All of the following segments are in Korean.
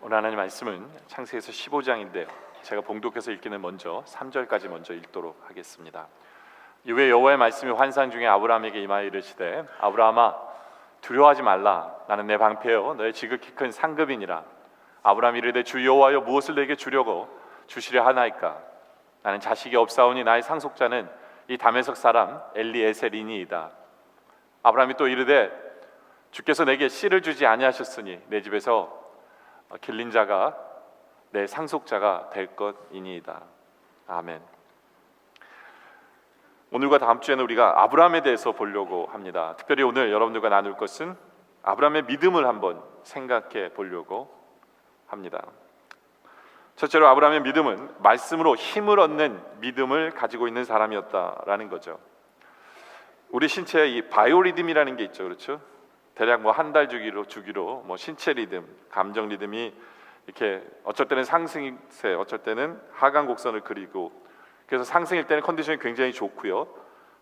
오늘 하나님 말씀은 창세기에서 15장인데요. 제가 봉독해서 읽기는 먼저 3절까지 먼저 읽도록 하겠습니다. 이후에 여호와의 말씀이 환상 중에 아브라함에게 임하여 이르시되 아브라함아 두려워하지 말라. 나는 내 방패요 너의 지극히 큰 상급이니라. 아브라함이 이르되 주 여호와여 무엇을 내게 주려고 주시려 하나이까. 나는 자식이 없사오니 나의 상속자는 이 다메섹 사람 엘리에셀이니이다. 아브라함이 또 이르되 주께서 내게 씨를 주지 아니하셨으니 내 집에서 길린 자가 내 상속자가 될 것이니이다. 아멘. 오늘과 다음 주에는 우리가 아브라함에 대해서 보려고 합니다. 특별히 오늘 여러분들과 나눌 것은 아브라함의 믿음을 한번 생각해 보려고 합니다. 첫째로 아브라함의 믿음은 말씀으로 힘을 얻는 믿음을 가지고 있는 사람이었다라는 거죠. 우리 신체에 이 바이오리듬이라는 게 있죠, 그렇죠? 대략 뭐 한 달 주기로 뭐 신체 리듬, 감정 리듬이 이렇게 어쩔 때는 상승세, 어쩔 때는 하강 곡선을 그리고, 그래서 상승일 때는 컨디션이 굉장히 좋고요,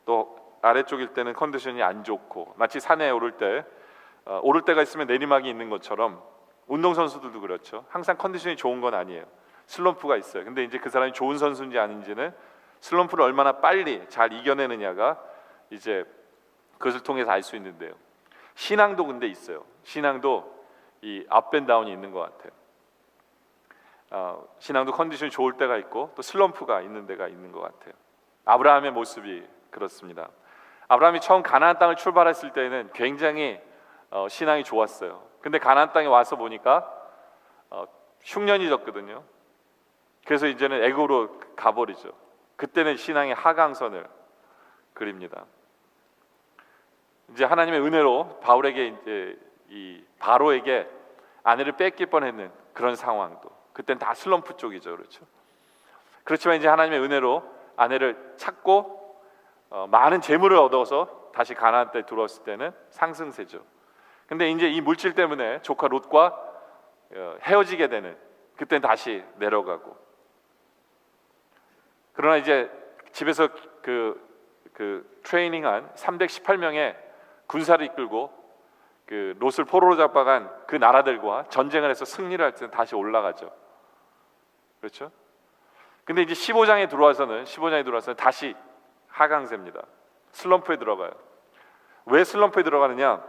또 아래쪽일 때는 컨디션이 안 좋고, 마치 산에 오를 때가 있으면 내리막이 있는 것처럼 운동 선수들도 그렇죠. 항상 컨디션이 좋은 건 아니에요. 슬럼프가 있어요. 근데 이제 그 사람이 좋은 선수인지 아닌지는 슬럼프를 얼마나 빨리 잘 이겨내느냐가 이제 그것을 통해서 알 수 있는데요. 신앙도 근데 있어요. 신앙도 이 업앤다운이 있는 것 같아요. 신앙도 컨디션이 좋을 때가 있고 또 슬럼프가 있는 데가 있는 것 같아요. 아브라함의 모습이 그렇습니다. 아브라함이 처음 가나안 땅을 출발했을 때는 굉장히 신앙이 좋았어요. 근데 가나안 땅에 와서 보니까 흉년이 졌거든요. 그래서 이제는 애굽으로 가버리죠. 그때는 신앙의 하강선을 그립니다. 이제 하나님의 은혜로 바울에게 이제 이 바로에게 아내를 뺏길 뻔했는 그런 상황도, 그때는 다 슬럼프 쪽이죠, 그렇죠? 그렇지만 이제 하나님의 은혜로 아내를 찾고 많은 재물을 얻어서 다시 가나안 땅에 들어왔을 때는 상승세죠. 근데 이제 이 물질 때문에 조카 롯과 헤어지게 되는, 그때는 다시 내려가고. 그러나 이제 집에서 그 트레이닝한 318명의 군사를 이끌고 그 롯을 포로로 잡아간 그 나라들과 전쟁을 해서 승리를 할 때는 다시 올라가죠. 그렇죠? 근데 이제 15장에 들어와서는 다시 하강세입니다. 슬럼프에 들어가요. 왜 슬럼프에 들어가느냐?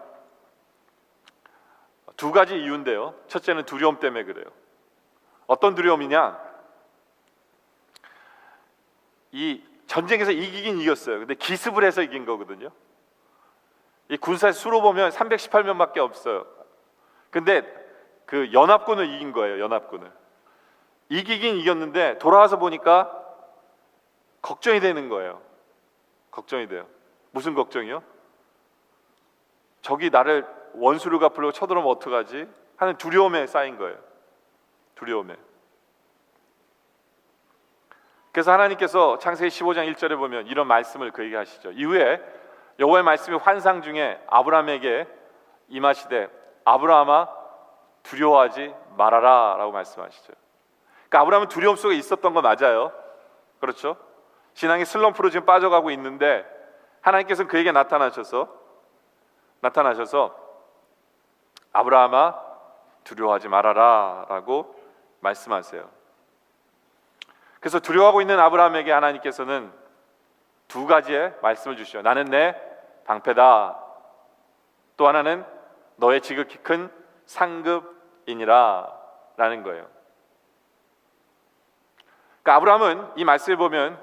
두 가지 이유인데요. 첫째는 두려움 때문에 그래요. 어떤 두려움이냐? 이 전쟁에서 이기긴 이겼어요. 근데 기습을 해서 이긴 거거든요. 이 군사의 수로 보면 318명밖에 없어요. 근데 그 연합군을 이긴 거예요. 연합군을 이기긴 이겼는데 돌아와서 보니까 걱정이 되는 거예요. 걱정이 돼요. 무슨 걱정이요? 적이 나를 원수를 갚으려고 쳐들어오면 어떡하지? 하는 두려움에 쌓인 거예요. 두려움에. 그래서 하나님께서 창세기 15장 1절에 보면 이런 말씀을 그에게 하시죠. 이후에 여호와의 말씀이 환상 중에 아브라함에게 임하시되 아브라함아 두려워하지 말아라 라고 말씀하시죠. 그러니까 아브라함은 두려움 속에 있었던 거 맞아요. 그렇죠? 신앙의 슬럼프로 지금 빠져가고 있는데 하나님께서는 그에게 나타나셔서 아브라함아 두려워하지 말아라 라고 말씀하세요. 그래서 두려워하고 있는 아브라함에게 하나님께서는 두 가지의 말씀을 주시죠. 나는 내 방패다. 또 하나는 너의 지극히 큰 상급이니라 라는 거예요. 그러니까 아브라함은 이 말씀을 보면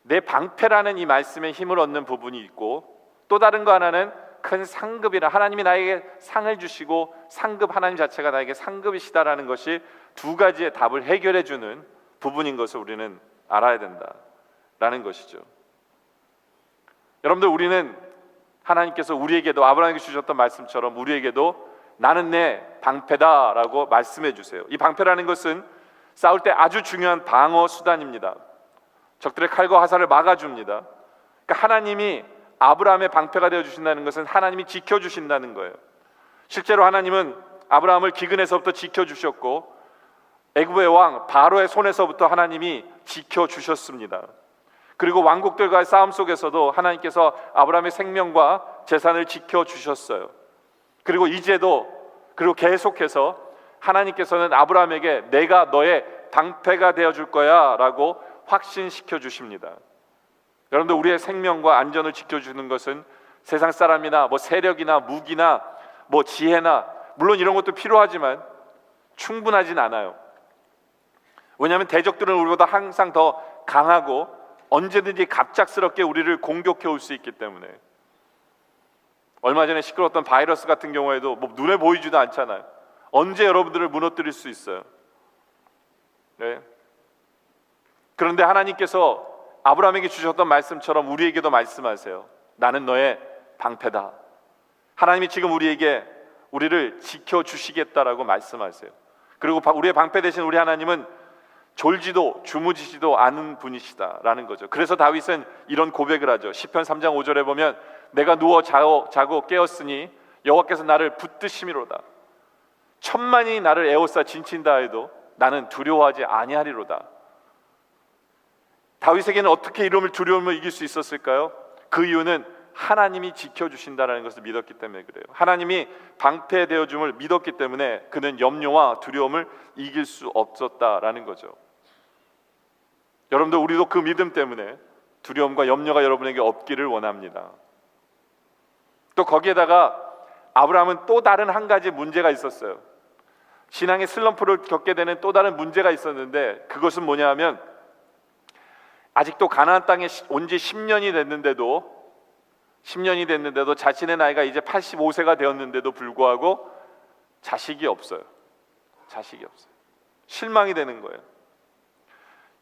내 방패라는 이 말씀에 힘을 얻는 부분이 있고, 또 다른 거 하나는 큰 상급이라, 하나님이 나에게 상을 주시고 상급, 하나님 자체가 나에게 상급이시다라는 것이 두 가지의 답을 해결해 주는 부분인 것을 우리는 알아야 된다라는 것이죠. 여러분들, 우리는 하나님께서 우리에게도 아브라함에게 주셨던 말씀처럼 우리에게도 나는 내 방패다라고 말씀해 주세요. 이 방패라는 것은 싸울 때 아주 중요한 방어 수단입니다. 적들의 칼과 화살을 막아줍니다. 그러니까 하나님이 아브라함의 방패가 되어 주신다는 것은 하나님이 지켜주신다는 거예요. 실제로 하나님은 아브라함을 기근에서부터 지켜주셨고 애굽의 왕 바로의 손에서부터 하나님이 지켜주셨습니다. 그리고 왕국들과의 싸움 속에서도 하나님께서 아브라함의 생명과 재산을 지켜주셨어요. 그리고 이제도, 그리고 계속해서 하나님께서는 아브라함에게 내가 너의 방패가 되어줄 거야 라고 확신시켜 주십니다. 여러분들, 우리의 생명과 안전을 지켜주는 것은 세상 사람이나 세력이나 무기나 지혜나, 물론 이런 것도 필요하지만 충분하진 않아요. 왜냐하면 대적들은 우리보다 항상 더 강하고 언제든지 갑작스럽게 우리를 공격해 올 수 있기 때문에. 얼마 전에 시끄러웠던 바이러스 같은 경우에도 눈에 보이지도 않잖아요. 언제 여러분들을 무너뜨릴 수 있어요. 네. 그런데 하나님께서 아브라함에게 주셨던 말씀처럼 우리에게도 말씀하세요. 나는 너의 방패다. 하나님이 지금 우리를 지켜주시겠다라고 말씀하세요. 그리고 우리의 방패 대신 우리 하나님은 졸지도 주무시지도 않은 분이시다라는 거죠. 그래서 다윗은 이런 고백을 하죠. 시편 3장 5절에 보면 내가 누워 자고 깨었으니 여호와께서 나를 붙드심이로다. 천만이 나를 에워싸 진친다 해도 나는 두려워하지 아니하리로다. 다윗에게는 어떻게 이름을 두려움을 이길 수 있었을까요? 그 이유는 하나님이 지켜주신다는 것을 믿었기 때문에 그래요. 하나님이 방패되어줌을 믿었기 때문에 그는 염려와 두려움을 이길 수 없었다라는 거죠. 여러분들, 우리도 그 믿음 때문에 두려움과 염려가 여러분에게 없기를 원합니다. 또 거기에다가 아브라함은 또 다른 한 가지 문제가 있었어요. 신앙의 슬럼프를 겪게 되는 또 다른 문제가 있었는데, 그것은 뭐냐 하면 아직도 가나안 땅에 온 지 10년이 됐는데도 자신의 나이가 이제 85세가 되었는데도 불구하고 자식이 없어요. 실망이 되는 거예요.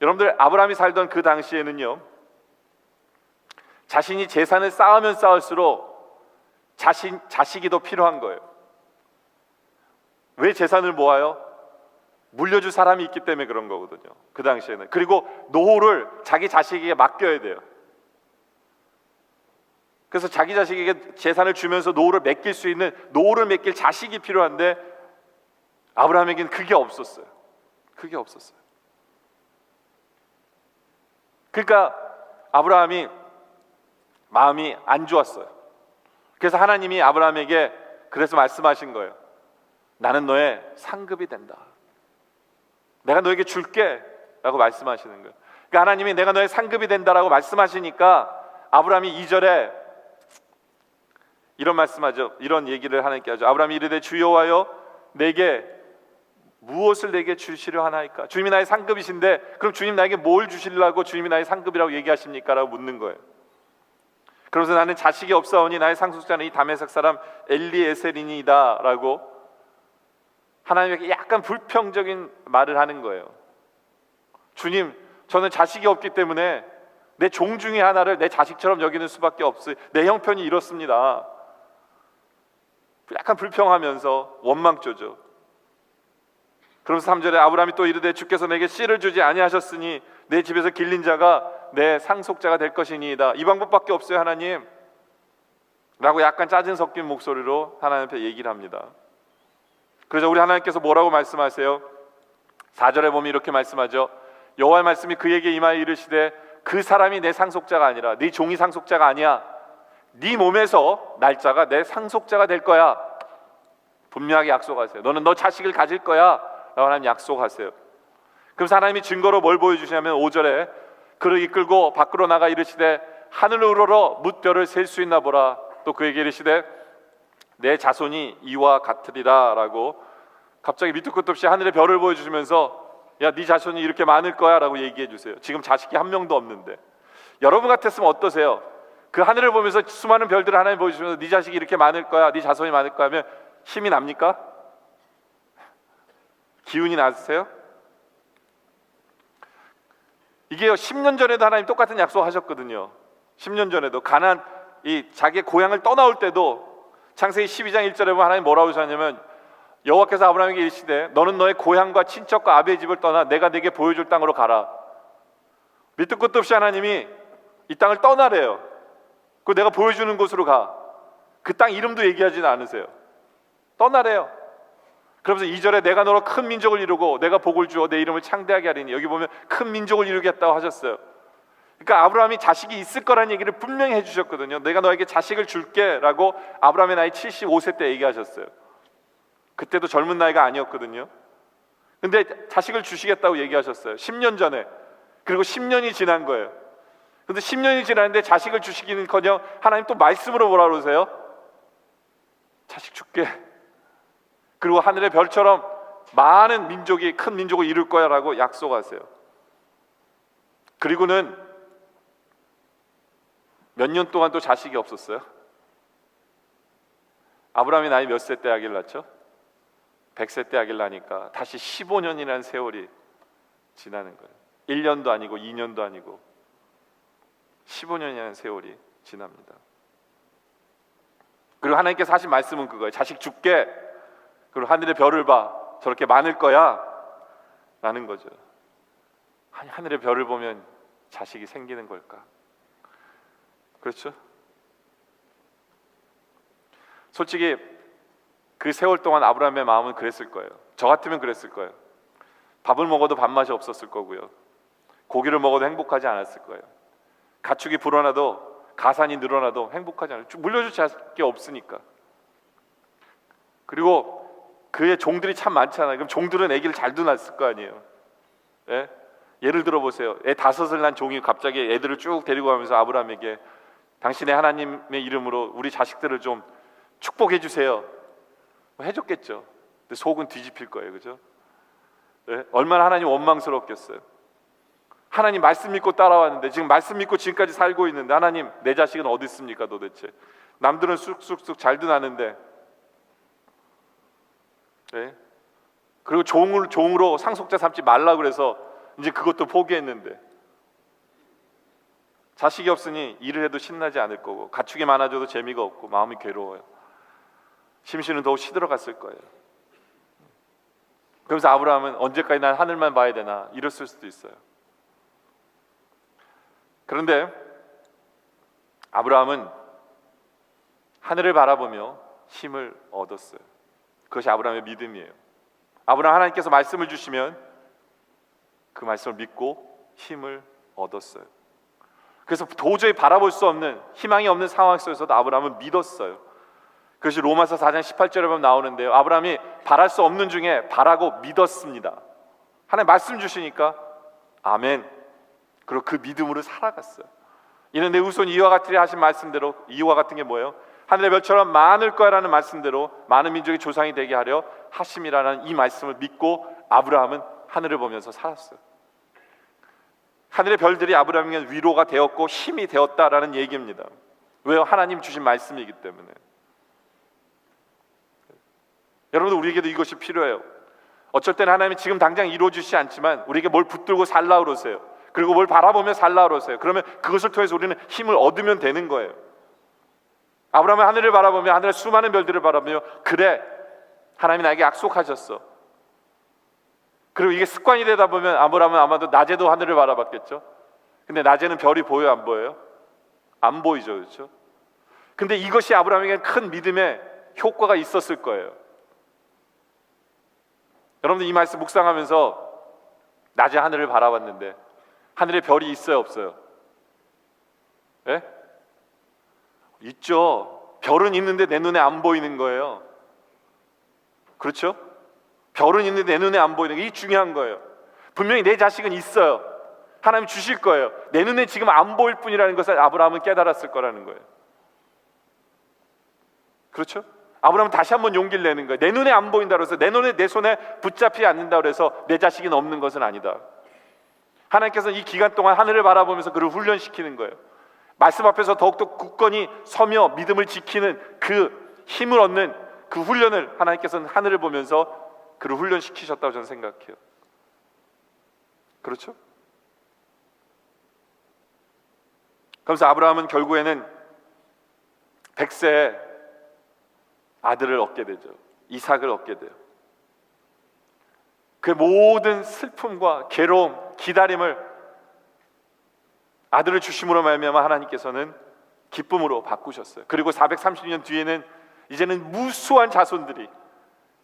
여러분들, 아브라함이 살던 그 당시에는요, 자신이 재산을 쌓으면 쌓을수록 자식이 더 필요한 거예요. 왜 재산을 모아요? 물려줄 사람이 있기 때문에 그런 거거든요. 그 당시에는. 그리고 노후를 자기 자식에게 맡겨야 돼요. 그래서 자기 자식에게 재산을 주면서 노후를 맡길 자식이 필요한데 아브라함에게는 그게 없었어요. 그러니까 아브라함이 마음이 안 좋았어요. 그래서 하나님이 아브라함에게 그래서 말씀하신 거예요. 나는 너의 상급이 된다. 내가 너에게 줄게 라고 말씀하시는 거예요. 그러니까 하나님이 내가 너의 상급이 된다라고 말씀하시니까 아브라함이 2절에 이런 말씀하죠. 이런 얘기를 하나님께 하죠. 아브라함이 이르되 주 여호와여, 무엇을 내게 주시려 하나이까? 주님이 나의 상급이신데 그럼 주님 나에게 뭘 주시려고 주님이 나의 상급이라고 얘기하십니까? 라고 묻는 거예요. 그러면서 나는 자식이 없사오니 나의 상속자는 이 다메섹 사람 엘리에셀이니이다 라고 하나님에게 약간 불평적인 말을 하는 거예요. 주님, 저는 자식이 없기 때문에 내 종 중에 하나를 내 자식처럼 여기는 수밖에 없어요. 내 형편이 이렇습니다. 약간 불평하면서 원망조죠. 그러면서 3절에 아브라함이 또 이르되 주께서 내게 씨를 주지 아니하셨으니 내 집에서 길린 자가 내 상속자가 될 것이니이다. 이 방법밖에 없어요, 하나님 라고 약간 짜증 섞인 목소리로 하나님 앞에 얘기를 합니다. 그래서 우리 하나님께서 뭐라고 말씀하세요? 4절에 보면 이렇게 말씀하죠. 여호와의 말씀이 그에게 임하여 이르시되 그 사람이 내 상속자가 아니라 네 종이 상속자가 아니야. 네 몸에서 날짜가 내 상속자가 될 거야. 분명하게 약속하세요. 너는 너 자식을 가질 거야 라고 하나님 약속하세요. 그래서 하나님이 증거로 뭘 보여주시냐면 5절에 그를 이끌고 밖으로 나가 이르시되 하늘을 우러러 뭇별을 셀 수 있나 보라. 또 그에게 이르시되 내 자손이 이와 같으리라 라고 갑자기 밑도 끝도 없이 하늘의 별을 보여주시면서 야, 네 자손이 이렇게 많을 거야 라고 얘기해 주세요. 지금 자식이 한 명도 없는데. 여러분 같았으면 어떠세요? 그 하늘을 보면서 수많은 별들을 하나님 보여주시면서 네 자식이 이렇게 많을 거야, 네 자손이 많을 거야 하면 힘이 납니까? 기운이 나세요? 이게요, 10년 전에도 하나님 똑같은 약속하셨거든요. 10년 전에도 가나안 자기의 고향을 떠나올 때도 창세기 12장 1절에 보면 하나님 뭐라고 하셨냐면 여호와께서 아브라함에게 이르시되 너는 너의 고향과 친척과 아비의 집을 떠나 내가 네게 보여줄 땅으로 가라. 밑도 끝도 없이 하나님이 이 땅을 떠나래요. 그 내가 보여주는 곳으로 가. 그 땅 이름도 얘기하지는 않으세요. 떠나래요. 그러면서 2절에 내가 너로 큰 민족을 이루고 내가 복을 주어 내 이름을 창대하게 하리니, 여기 보면 큰 민족을 이루겠다고 하셨어요. 그러니까 아브라함이 자식이 있을 거라는 얘기를 분명히 해주셨거든요. 내가 너에게 자식을 줄게 라고 아브라함의 나이 75세 때 얘기하셨어요. 그때도 젊은 나이가 아니었거든요. 근데 자식을 주시겠다고 얘기하셨어요. 10년 전에. 그리고 10년이 지난 거예요. 근데 10년이 지났는데 자식을 주시기는커녕 하나님 또 말씀으로 뭐라 그러세요? 자식 줄게. 그리고 하늘의 별처럼 많은 민족이, 큰 민족을 이룰 거야 라고 약속하세요. 그리고는 몇 년 동안 또 자식이 없었어요. 아브라함이 나이 몇 세 때 아기를 낳죠? 100세 때 아기를 낳으니까 다시 15년이라는 세월이 지나는 거예요. 1년도 아니고 2년도 아니고 15년이라는 세월이 지납니다. 그리고 하나님께서 하신 말씀은 그거예요. 자식 줄게. 그리고 하늘의 별을 봐. 저렇게 많을 거야 라는 거죠. 아니, 하늘의 별을 보면 자식이 생기는 걸까? 그렇죠? 솔직히 그 세월 동안 아브라함의 마음은 그랬을 거예요. 저 같으면 그랬을 거예요. 밥을 먹어도 밥맛이 없었을 거고요. 고기를 먹어도 행복하지 않았을 거예요. 가축이 불어나도, 가산이 늘어나도 행복하지 않아요. 물려줄 게 없으니까. 그리고 그의 종들이 참 많잖아요. 그럼 종들은 아기를 잘 낳았을 거 아니에요. 예? 예를 들어 보세요. 애 5을 낳은 종이 갑자기 애들을 쭉 데리고 가면서 아브라함에게 당신의 하나님의 이름으로 우리 자식들을 좀 축복해 주세요. 해줬겠죠. 근데 속은 뒤집힐 거예요. 그죠? 예? 얼마나 하나님 원망스럽겠어요. 하나님 말씀 믿고 따라왔는데, 지금 말씀 믿고 지금까지 살고 있는데, 하나님 내 자식은 어디 있습니까 도대체? 남들은 쑥쑥쑥 잘도 나는데, 네? 그리고 종으로 상속자 삼지 말라 그래서 이제 그것도 포기했는데, 자식이 없으니 일을 해도 신나지 않을 거고, 가축이 많아져도 재미가 없고 마음이 괴로워요. 심신은 더욱 시들어갔을 거예요. 그러면서 아브라함은 언제까지 난 하늘만 봐야 되나 이랬을 수도 있어요. 그런데 아브라함은 하늘을 바라보며 힘을 얻었어요. 그것이 아브라함의 믿음이에요. 아브라함, 하나님께서 말씀을 주시면 그 말씀을 믿고 힘을 얻었어요. 그래서 도저히 바라볼 수 없는, 희망이 없는 상황 속에서도 아브라함은 믿었어요. 그것이 로마서 4장 18절에 보면 나오는데요, 아브라함이 바랄 수 없는 중에 바라고 믿었습니다. 하나님 말씀 주시니까 아멘. 그리고 그 믿음으로 살아갔어요. 이는 내 후손 이와 같으리 하신 말씀대로, 이와 같은 게 뭐예요? 하늘의 별처럼 많을 거야라는 말씀대로 많은 민족의 조상이 되게 하려 하심이라는 이 말씀을 믿고 아브라함은 하늘을 보면서 살았어요. 하늘의 별들이 아브라함에게 위로가 되었고 힘이 되었다라는 얘기입니다. 왜요? 하나님 주신 말씀이기 때문에. 여러분들, 우리에게도 이것이 필요해요. 어쩔 때는 하나님이 지금 당장 이루어주시지 않지만 우리에게 뭘 붙들고 살라 그러세요. 그리고 뭘 바라보며 살라 그러세요. 그러면 그것을 통해서 우리는 힘을 얻으면 되는 거예요. 아브라함은 하늘을 바라보며, 하늘의 수많은 별들을 바라보며, 그래, 하나님이 나에게 약속하셨어. 그리고 이게 습관이 되다 보면 아브라함은 아마도 낮에도 하늘을 바라봤겠죠. 근데 낮에는 별이 보여요, 안 보여요? 안 보이죠, 그렇죠? 근데 이것이 아브라함에게는 큰 믿음의 효과가 있었을 거예요. 여러분들, 이 말씀 묵상하면서 낮에 하늘을 바라봤는데 하늘에 별이 있어요, 없어요? 예? 있죠. 별은 있는데 내 눈에 안 보이는 거예요. 그렇죠? 별은 있는데 내 눈에 안 보이는 게, 이게 중요한 거예요. 분명히 내 자식은 있어요. 하나님 주실 거예요. 내 눈에 지금 안 보일 뿐이라는 것을 아브라함은 깨달았을 거라는 거예요. 그렇죠? 아브라함은 다시 한번 용기를 내는 거예요. 내 눈에 안 보인다 그래서, 내 손에 붙잡히지 않는다 그래서 내 자식이 없는 것은 아니다. 하나님께서는 이 기간 동안 하늘을 바라보면서 그를 훈련시키는 거예요. 말씀 앞에서 더욱더 굳건히 서며 믿음을 지키는 그 힘을 얻는 그 훈련을 하나님께서는 하늘을 보면서 그를 훈련시키셨다고 저는 생각해요. 그렇죠? 그래서 아브라함은 결국에는 100세에 아들을 얻게 되죠. 이삭을 얻게 돼요. 그 모든 슬픔과 괴로움, 기다림을 아들을 주심으로 말미암아 하나님께서는 기쁨으로 바꾸셨어요. 그리고 430년 뒤에는 이제는 무수한 자손들이,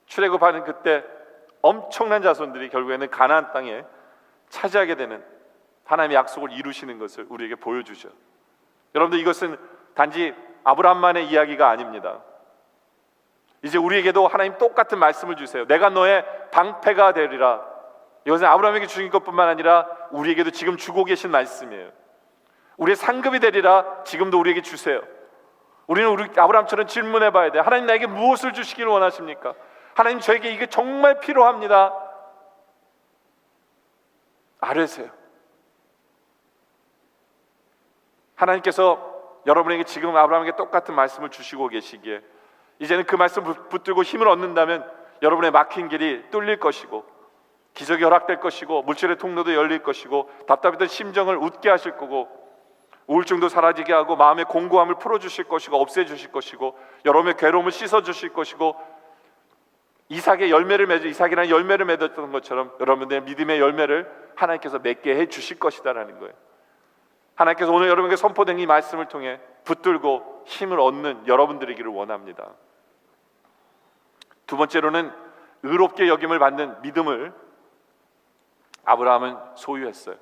출애굽하는 그때 엄청난 자손들이 결국에는 가나안 땅에 차지하게 되는 하나님의 약속을 이루시는 것을 우리에게 보여주죠. 여러분들, 이것은 단지 아브라함만의 이야기가 아닙니다. 이제 우리에게도 하나님 똑같은 말씀을 주세요. 내가 너의 방패가 되리라. 이것은 아브라함에게 주신 것뿐만 아니라 우리에게도 지금 주고 계신 말씀이에요. 우리의 상급이 되리라. 지금도 우리에게 주세요. 우리는 우리 아브라함처럼 질문해 봐야 돼요. 하나님, 나에게 무엇을 주시길 원하십니까? 하나님, 저에게 이게 정말 필요합니다. 아뢰세요. 하나님께서 여러분에게 지금 아브라함에게 똑같은 말씀을 주시고 계시기에 이제는 그 말씀을 붙들고 힘을 얻는다면 여러분의 막힌 길이 뚫릴 것이고 기적이 허락될 것이고 물질의 통로도 열릴 것이고 답답했던 심정을 웃게 하실 거고 우울증도 사라지게 하고 마음의 공고함을 풀어주실 것이고 없애주실 것이고 여러분의 괴로움을 씻어주실 것이고 이삭이라는 열매를 맺었던 것처럼 여러분들의 믿음의 열매를 하나님께서 맺게 해주실 것이다라는 거예요. 하나님께서 오늘 여러분에게 선포된 이 말씀을 통해 붙들고 힘을 얻는 여러분들이기를 원합니다. 두 번째로는 의롭게 여김을 받는 믿음을 아브라함은 소유했어요.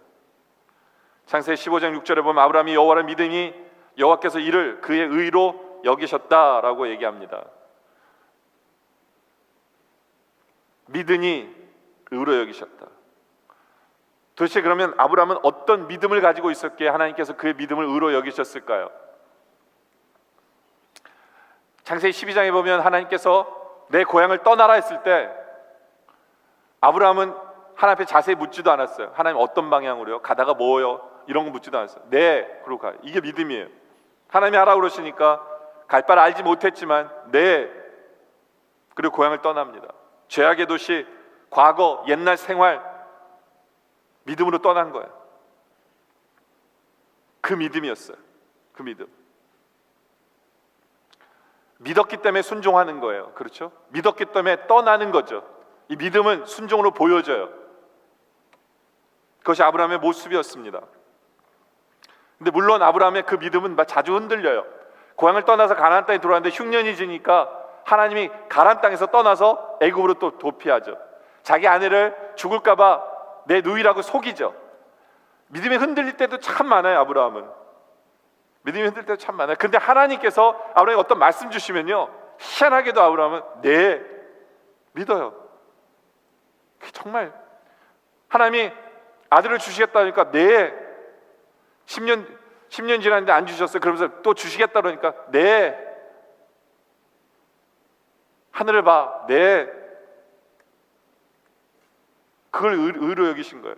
창세기 15장 6절에 보면 아브라함이 여호와를 믿으니 여호와께서 이를 그의 의로 여기셨다라고 얘기합니다. 믿으니 의로 여기셨다. 도대체 그러면 아브라함은 어떤 믿음을 가지고 있었기에 하나님께서 그의 믿음을 의로 여기셨을까요? 창세기 12장에 보면 하나님께서 내 고향을 떠나라 했을 때 아브라함은 하나님 앞에 자세히 묻지도 않았어요. 하나님 어떤 방향으로요? 가다가 뭐요? 이런 거 묻지도 않았어요. 네, 그러고 가요. 이게 믿음이에요. 하나님이 하라고 그러시니까 갈 바를 알지 못했지만 네, 그리고 고향을 떠납니다. 죄악의 도시, 과거, 옛날 생활 믿음으로 떠난 거예요. 그 믿음이었어요. 그 믿음. 믿었기 때문에 순종하는 거예요. 그렇죠? 믿었기 때문에 떠나는 거죠. 이 믿음은 순종으로 보여져요. 그것이 아브라함의 모습이었습니다. 근데 물론 아브라함의 그 믿음은 자주 흔들려요. 고향을 떠나서 가나안 땅에 들어왔는데 흉년이 지니까 하나님이 가나안 땅에서 떠나서 애굽으로 또 도피하죠. 자기 아내를 죽을까 봐 내 누이라고 속이죠. 믿음이 흔들릴 때도 참 많아요. 아브라함은 믿음이 흔들릴 때도 참 많아요. 근데 하나님께서 아브라함에게 어떤 말씀 주시면요, 희한하게도 아브라함은 네, 믿어요. 정말 하나님이 아들을 주시겠다 그러니까 네, 10년 지났는데 안 주셨어요. 그러면서 또 주시겠다 그러니까 네, 하늘을 봐, 네, 그걸 의로 여기신 거예요.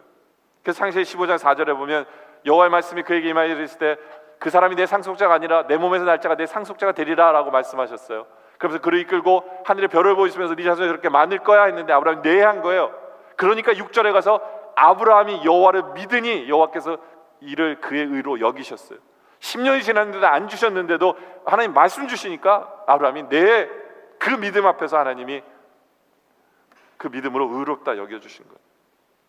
그래서 창세기 15장 4절에 보면 여호와의 말씀이 그에게 임하여 이르실 때 그 사람이 내 상속자가 아니라 내 몸에서 날 자가 내 상속자가 되리라 라고 말씀하셨어요. 그러면서 그를 이끌고 하늘의 별을 보이시면서 네 자손이 그렇게 많을 거야 했는데 아브라함이 네 한 거예요. 그러니까 6절에 가서 아브라함이 여호와를 믿으니 여호와께서 이를 그의 의로 여기셨어요. 10년이 지났는데도 안 주셨는데도 하나님 말씀 주시니까 아브라함이 네, 그 믿음 앞에서 하나님이 그 믿음으로 의롭다 여겨주신 거예요.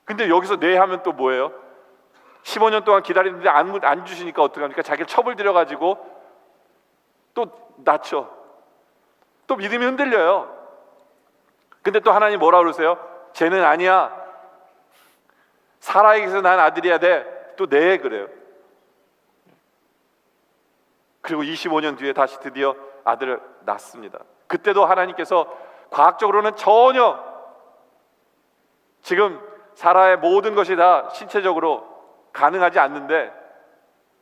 근데 여기서 네 하면 또 뭐예요? 15년 동안 기다리는데 안 주시니까 어떻게 합니까? 자기를 첩을 들여가지고 또 낮춰. 또 믿음이 흔들려요. 근데 또 하나님 뭐라 그러세요? 쟤는 아니야. 사라에게서 난 아들이야 돼. 또 네, 그래요. 그리고 25년 뒤에 다시 드디어 아들을 낳습니다. 그때도 하나님께서 과학적으로는 전혀 지금 사라의 모든 것이 다 신체적으로 가능하지 않는데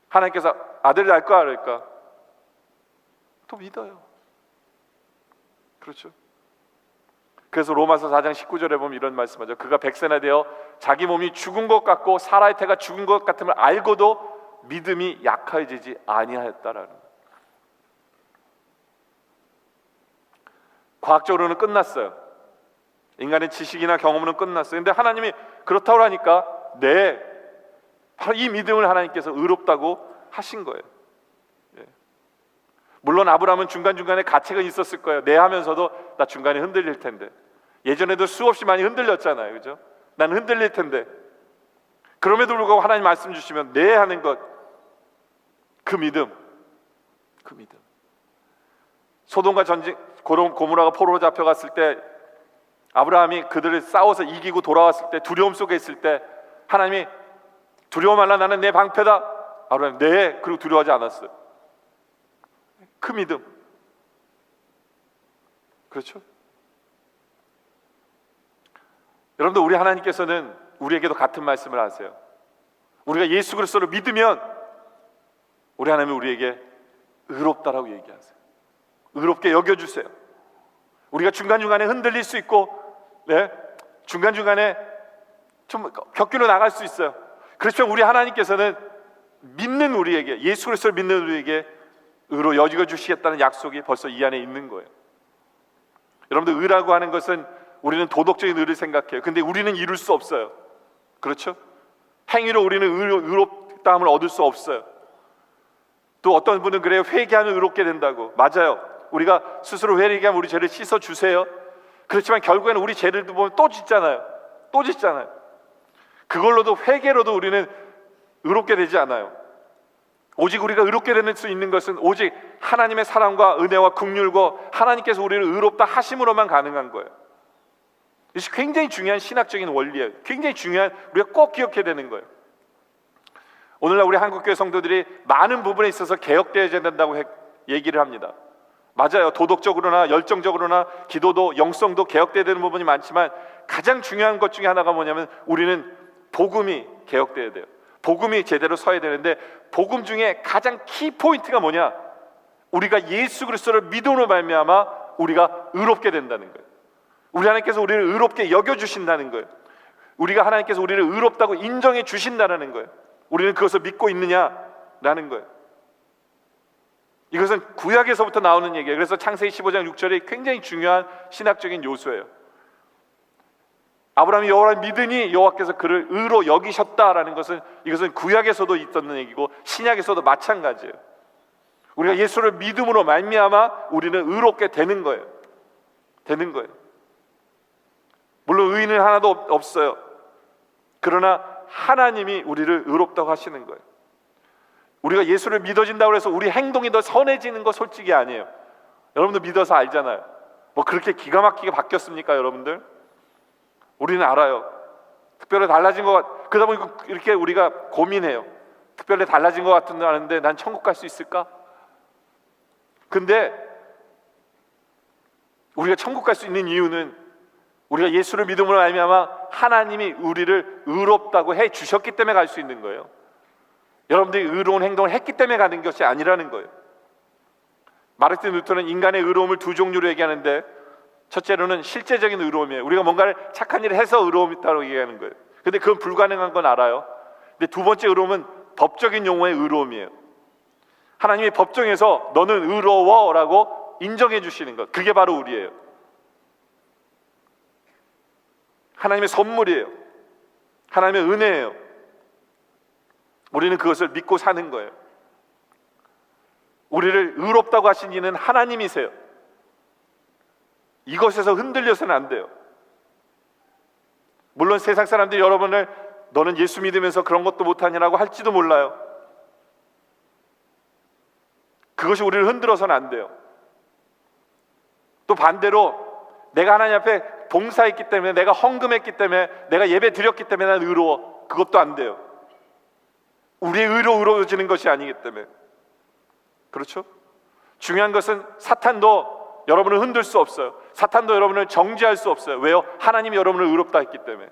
하나님께서 아들을 낳을까 그럴까? 또 믿어요. 그렇죠? 그래서 로마서 4장 19절에 보면 이런 말씀하죠. 그가 100세나 되어 자기 몸이 죽은 것 같고 사라의 태가 죽은 것 같음을 알고도 믿음이 약해지지 아니하였다라는 거예요. 과학적으로는 끝났어요. 인간의 지식이나 경험은 끝났어요. 근데 하나님이 그렇다고 하니까 네, 바로 이 믿음을 하나님께서 의롭다고 하신 거예요. 예. 물론 아브라함은 중간중간에 가책은 있었을 거예요. 네 하면서도 나 중간에 흔들릴 텐데, 예전에도 수없이 많이 흔들렸잖아요. 그죠? 난 흔들릴 텐데, 그럼에도 불구하고 하나님 말씀 주시면 네 하는 것, 그 믿음, 그 믿음. 소돔과 전쟁, 고모라가 포로로 잡혀갔을 때 아브라함이 그들을 싸워서 이기고 돌아왔을 때 두려움 속에 있을 때 하나님이 두려워 말라 나는 내 방패다. 아브라함이 네, 그리고 두려워하지 않았어요. 그 믿음. 그렇죠? 여러분들, 우리 하나님께서는 우리에게도 같은 말씀을 하세요. 우리가 예수 그리스도를 믿으면 우리 하나님은 우리에게 의롭다라고 얘기하세요. 의롭게 여겨주세요. 우리가 중간중간에 흔들릴 수 있고, 중간중간에 좀 곁길로 나갈 수 있어요. 그렇지만 우리 하나님께서는 믿는 우리에게, 예수 그리스도를 믿는 우리에게 의로 여겨주시겠다는 약속이 벌써 이 안에 있는 거예요. 여러분들, 의라고 하는 것은 우리는 도덕적인 의를 생각해요. 근데 우리는 이룰 수 없어요. 그렇죠? 행위로 우리는 의롭다함을 얻을 수 없어요. 또 어떤 분은 그래요. 회개하면 의롭게 된다고. 맞아요. 우리가 스스로 회개하면 우리 죄를 씻어주세요. 그렇지만 결국에는 우리 죄를 보면 또 짓잖아요. 또 짓잖아요. 그걸로도, 회개로도 우리는 의롭게 되지 않아요. 오직 우리가 의롭게 될 수 있는 것은 오직 하나님의 사랑과 은혜와 긍휼과 하나님께서 우리를 의롭다 하심으로만 가능한 거예요. 이것이 굉장히 중요한 신학적인 원리예요. 굉장히 중요한, 우리가 꼭 기억해야 되는 거예요. 오늘날 우리 한국교회 성도들이 많은 부분에 있어서 개혁되어야 된다고 얘기를 합니다. 맞아요. 도덕적으로나 열정적으로나 기도도, 영성도 개혁되어야 되는 부분이 많지만 가장 중요한 것 중에 하나가 뭐냐면 우리는 복음이 개혁되어야 돼요. 복음이 제대로 서야 되는데, 복음 중에 가장 키포인트가 뭐냐? 우리가 예수 그리스도를 믿음으로 말미암아 우리가 의롭게 된다는 거예요. 우리 하나님께서 우리를 의롭게 여겨주신다는 거예요. 우리가 하나님께서 우리를 의롭다고 인정해 주신다는 거예요. 우리는 그것을 믿고 있느냐라는 거예요. 이것은 구약에서부터 나오는 얘기예요. 그래서 창세기 15장 6절이 굉장히 중요한 신학적인 요소예요. 아브라함이 여호와를 믿으니 여호와께서 그를 의로 여기셨다라는 것은, 이것은 구약에서도 있었던 얘기고 신약에서도 마찬가지예요. 우리가 예수를 믿음으로 말미암아 우리는 의롭게 되는 거예요. 되는 거예요. 물론 의인은 하나도 없어요. 그러나 하나님이 우리를 의롭다고 하시는 거예요. 우리가 예수를 믿어진다고 해서 우리 행동이 더 선해지는 거 솔직히 아니에요. 여러분들 믿어서 알잖아요. 뭐 그렇게 기가 막히게 바뀌었습니까, 여러분들? 우리는 알아요. 특별히 달라진 것 같, 그러다 보니까 이렇게 우리가 고민해요. 특별히 달라진 것 같은데 아는데 난 천국 갈 수 있을까? 근데 우리가 천국 갈 수 있는 이유는 우리가 예수를 믿음으로 말미암아 하나님이 우리를 의롭다고 해 주셨기 때문에 갈 수 있는 거예요. 여러분들이 의로운 행동을 했기 때문에 가는 것이 아니라는 거예요. 마르틴 루터는 인간의 의로움을 두 종류로 얘기하는데, 첫째로는 실제적인 의로움이에요. 우리가 뭔가를 착한 일을 해서 의로움이다라고 얘기하는 거예요. 근데 그건 불가능한 건 알아요. 근데 두 번째 의로움은 법적인 용어의 의로움이에요. 하나님이 법정에서 너는 의로워라고 인정해 주시는 것, 그게 바로 우리예요. 하나님의 선물이에요. 하나님의 은혜예요. 우리는 그것을 믿고 사는 거예요. 우리를 의롭다고 하신 이는 하나님이세요. 이것에서 흔들려서는 안 돼요. 물론 세상 사람들이 여러분을 너는 예수 믿으면서 그런 것도 못하냐라고 할지도 몰라요. 그것이 우리를 흔들어서는 안 돼요. 또 반대로 내가 하나님 앞에 봉사했기 때문에, 내가 헌금했기 때문에, 내가 예배 드렸기 때문에 난 의로워, 그것도 안 돼요. 우리의 의로 의로워지는 것이 아니기 때문에. 그렇죠? 중요한 것은 사탄도 여러분을 흔들 수 없어요. 사탄도 여러분을 정죄할 수 없어요. 왜요? 하나님이 여러분을 의롭다 했기 때문에.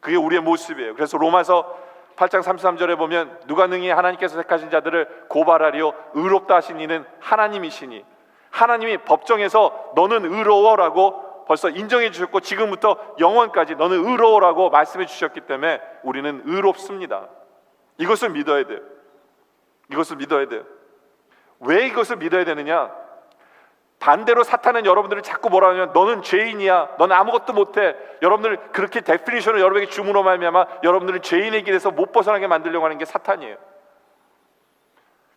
그게 우리의 모습이에요. 그래서 로마서 8장 33절에 보면 누가 능히 하나님께서 택하신 자들을 고발하리요 의롭다 하신 이는 하나님이시니, 하나님이 법정에서 너는 의로워라고 벌써 인정해 주셨고 지금부터 영원까지 너는 의로워라고 말씀해 주셨기 때문에 우리는 의롭습니다. 이것을 믿어야 돼요. 이것을 믿어야 돼요. 왜 이것을 믿어야 되느냐? 반대로 사탄은 여러분들을 자꾸 뭐라 하냐면 너는 죄인이야, 너는 아무것도 못해, 여러분들 그렇게 데피니션을 여러분에게 주므로 말미암아 여러분들을 죄인의 길에서 못 벗어나게 만들려고 하는 게 사탄이에요.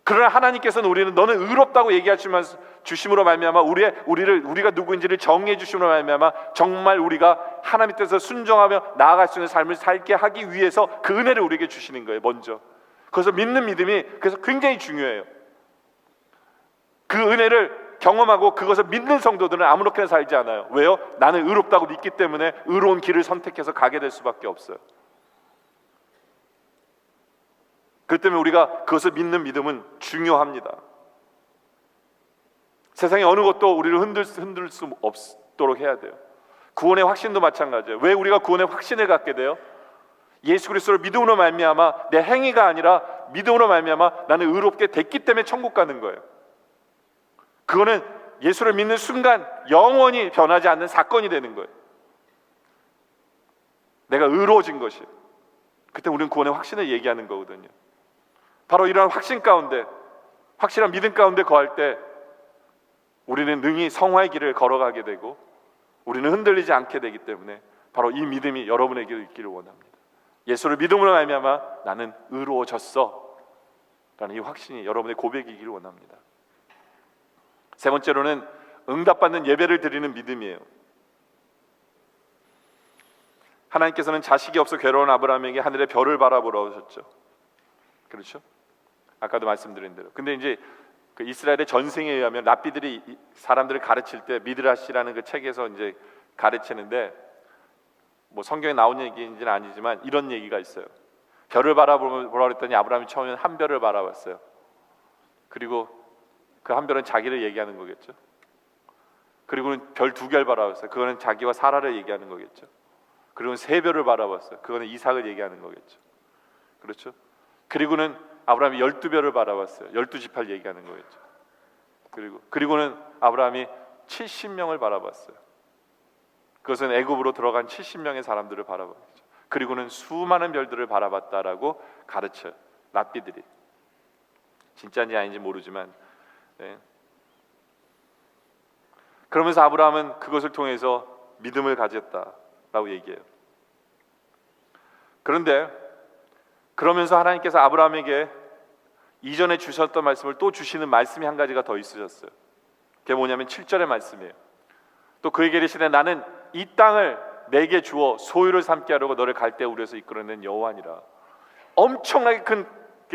그러나 하나님께서는 우리는 너는 의롭다고 얘기하시면 주심으로 말미암아 우리가 누구인지를 정의해 주심으로 말미암아 정말 우리가 하나님의 뜻에 순종하며 나아갈 수 있는 삶을 살게 하기 위해서 그 은혜를 우리에게 주시는 거예요. 먼저 그래서 믿는 믿음이 그래서 굉장히 중요해요. 그 은혜를 경험하고 그것을 믿는 성도들은 아무렇게나 살지 않아요. 왜요? 나는 의롭다고 믿기 때문에 의로운 길을 선택해서 가게 될 수밖에 없어요. 그렇기 때문에 우리가 그것을 믿는 믿음은 중요합니다. 세상의 어느 것도 우리를 흔들 수 없도록 해야 돼요. 구원의 확신도 마찬가지예요. 왜 우리가 구원의 확신을 갖게 돼요? 예수 그리스도를 믿음으로 말미암아, 내 행위가 아니라 믿음으로 말미암아 나는 의롭게 됐기 때문에 천국 가는 거예요. 그거는 예수를 믿는 순간 영원히 변하지 않는 사건이 되는 거예요. 내가 의로워진 것이. 그때 우리는 구원의 확신을 얘기하는 거거든요. 바로 이러한 확신 가운데, 확실한 믿음 가운데 거할 때 우리는 능히 성화의 길을 걸어가게 되고 우리는 흔들리지 않게 되기 때문에 바로 이 믿음이 여러분에게 있기를 원합니다. 예수를 믿음으로 말미암아 나는 의로워졌어 라는 이 확신이 여러분의 고백이기를 원합니다. 세 번째로는 응답받는 예배를 드리는 믿음이에요. 하나님께서는 자식이 없어 괴로운 아브라함에게 하늘의 별을 바라보라 하셨죠. 그렇죠? 아까도 말씀드린 대로. 근데 이제 그 이스라엘의 전승에 의하면 랍비들이 사람들을 가르칠 때 미드라시라는 그 책에서 이제 가르치는데, 뭐 성경에 나온 얘기인지는 아니지만 이런 얘기가 있어요. 별을 바라보라 그랬더니 아브라함이 처음에는 한 별을 바라봤어요. 그리고 그 한 별은 자기를 얘기하는 거겠죠. 그리고는 별 두 개를 바라봤어요. 그거는 자기와 사라를 얘기하는 거겠죠. 그리고는 세 별을 바라봤어요. 그거는 이삭을 얘기하는 거겠죠. 그렇죠? 그리고는 아브라함이 12별을 바라봤어요. 12지파를 얘기하는 거겠죠. 그리고는 아브라함이 70명을 바라봤어요. 그것은 애굽으로 들어간 70명의 사람들을 바라봤죠. 그리고는 수많은 별들을 바라봤다라고 가르쳐요. 랍비들이. 진짜인지 아닌지 모르지만, 네. 그러면서 아브라함은 그것을 통해서 믿음을 가졌다라고 얘기해요. 그런데 그러면서 하나님께서 아브라함에게 이전에 주셨던 말씀을 또 주시는 말씀이 한 가지가 더 있으셨어요. 그게 뭐냐면 7절의 말씀이에요. 또 그에게 이르시되 나는 이 땅을 내게 주어 소유를 삼게 하려고 너를 갈대아 우르에서 이끌어낸 여호와니라. 엄청나게 큰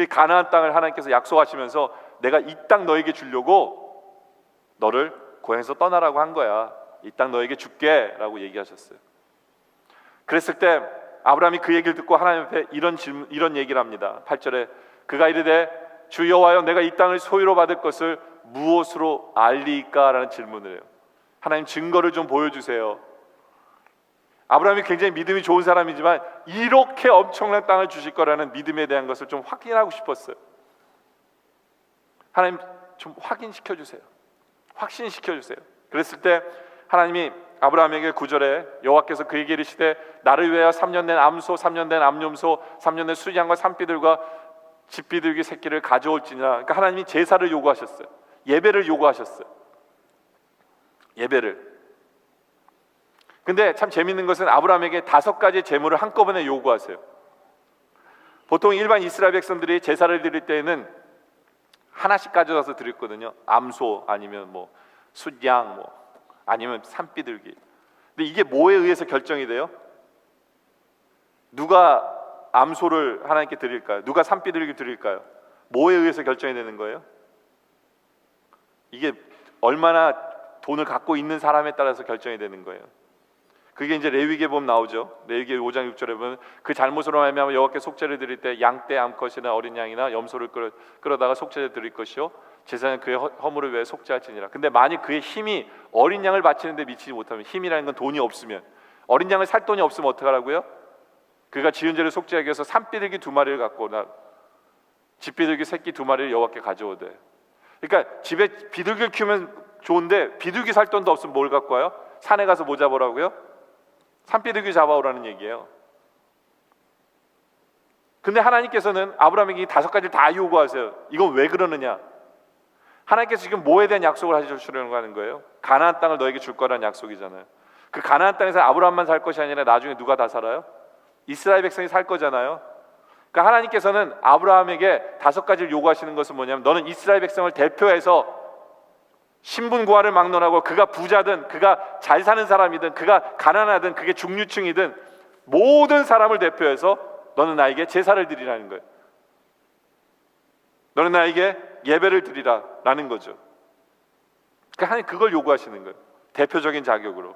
가나안 땅을 하나님께서 약속하시면서 내가 이 땅 너에게 주려고 너를 고향에서 떠나라고 한 거야. 이 땅 너에게 줄게 라고 얘기하셨어요. 그랬을 때 아브라함이 그 얘기를 듣고 하나님 앞에 이런 얘기를 합니다. 8절에 그가 이르되 주 여호와여 내가 이 땅을 소유로 받을 것을 무엇으로 알리까? 라는 질문을 해요. 하나님 증거를 좀 보여주세요. 아브라함이 굉장히 믿음이 좋은 사람이지만 이렇게 엄청난 땅을 주실 거라는 믿음에 대한 것을 좀 확인하고 싶었어요. 하나님 좀 확인시켜 주세요. 확신시켜 주세요. 그랬을 때 하나님이 아브라함에게 9절에 여호와께서 그에게 이르시되 나를 위하여 3년 된 암소, 3년 된 암염소, 3년 된 수양과 산비들과 집비둘기 새끼를 가져올지니라. 그러니까 하나님이 제사를 요구하셨어요. 예배를 요구하셨어요. 예배를. 근데 참 재밌는 것은 아브라함에게 5가지의 제물을 한꺼번에 요구하세요. 보통 일반 이스라엘 백성들이 제사를 드릴 때에는 하나씩 가져와서 드렸거든요. 암소 아니면 뭐 숫양 뭐 아니면 산비둘기. 근데 이게 뭐에 의해서 결정이 돼요? 누가 암소를 하나님께 드릴까요? 누가 산비둘기 드릴까요? 뭐에 의해서 결정이 되는 거예요? 이게 얼마나 돈을 갖고 있는 사람에 따라서 결정이 되는 거예요. 그게 이제 레위기에 보면 나오죠. 레위기 5장 6절에 보면 그 잘못으로 말미암아 여호와께 속죄를 드릴 때 양떼 암컷이나 어린 양이나 염소를 끌어다가 속죄를 드릴 것이요 제사는 그의 허물을 위해 속죄할지니라. 근데 만약 그의 힘이 어린 양을 바치는데 미치지 못하면, 힘이라는 건 돈이 없으면, 어린 양을 살 돈이 없으면 어떡하라고요? 그가 지은 죄를 속죄하기 위해서 산비둘기 2마리를 갖고 집비둘기 새끼 2마리를 여호와께 가져오되. 그러니까 집에 비둘기를 키우면 좋은데 비둘기 살 돈도 없으면 뭘 갖고 와요? 산에 가서 뭐 잡으라고요? 산비둘기 잡아오라는 얘기예요. 근데 하나님께서는 아브라함에게 이 5가지를 다 요구하세요. 이건 왜 그러느냐? 하나님께서 지금 뭐에 대한 약속을 하시려고 하는 거예요? 가나안 땅을 너에게 줄 거라는 약속이잖아요. 그 가나안 땅에서 아브라함만 살 것이 아니라 나중에 누가 다 살아요? 이스라엘 백성이 살 거잖아요. 그러니까 하나님께서는 아브라함에게 5가지를 요구하시는 것은 뭐냐면 너는 이스라엘 백성을 대표해서 신분고하를 막론하고 그가 부자든 그가 잘 사는 사람이든 그가 가난하든 그게 중류층이든 모든 사람을 대표해서 너는 나에게 제사를 드리라는 거예요. 너는 나에게 예배를 드리라 라는 거죠. 그러니까 하나님 그걸 요구하시는 거예요. 대표적인 자격으로.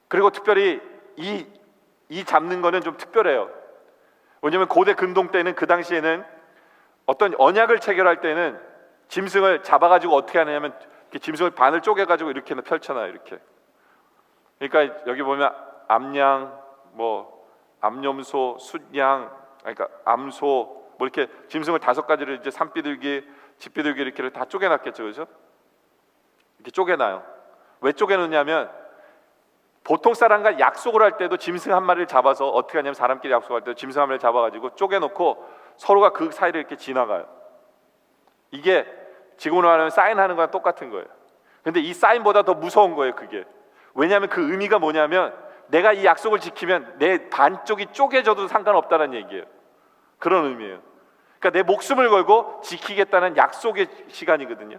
그리고 특별히 이 잡는 거는 좀 특별해요. 왜냐하면 고대 근동 때는, 그 당시에는 어떤 언약을 체결할 때는 짐승을 잡아가지고 어떻게 하냐면 이렇게 짐승을 반을 쪼개가지고 이렇게 펼쳐놔요. 이렇게. 그러니까 여기 보면 암양, 뭐 암염소, 숫양, 그러니까 암소, 뭐 이렇게 짐승을 5가지를 이제 산비둘기, 집비둘기 이렇게 다 쪼개놨겠죠, 그렇죠? 이렇게 쪼개놔요. 왜 쪼개놓냐면 보통 사람과 약속을 할 때도 짐승 한 마리를 잡아서 어떻게 하냐면 사람끼리 약속할 때도 짐승 한 마리를 잡아가지고 쪼개놓고 서로가 그 사이를 이렇게 지나가요. 이게 지금으로 말하면 사인하는 거랑 똑같은 거예요. 근데 이 사인보다 더 무서운 거예요, 그게. 왜냐하면 그 의미가 뭐냐면 내가 이 약속을 지키면 내 반쪽이 쪼개져도 상관없다는 얘기예요. 그런 의미예요. 그러니까 내 목숨을 걸고 지키겠다는 약속의 시간이거든요.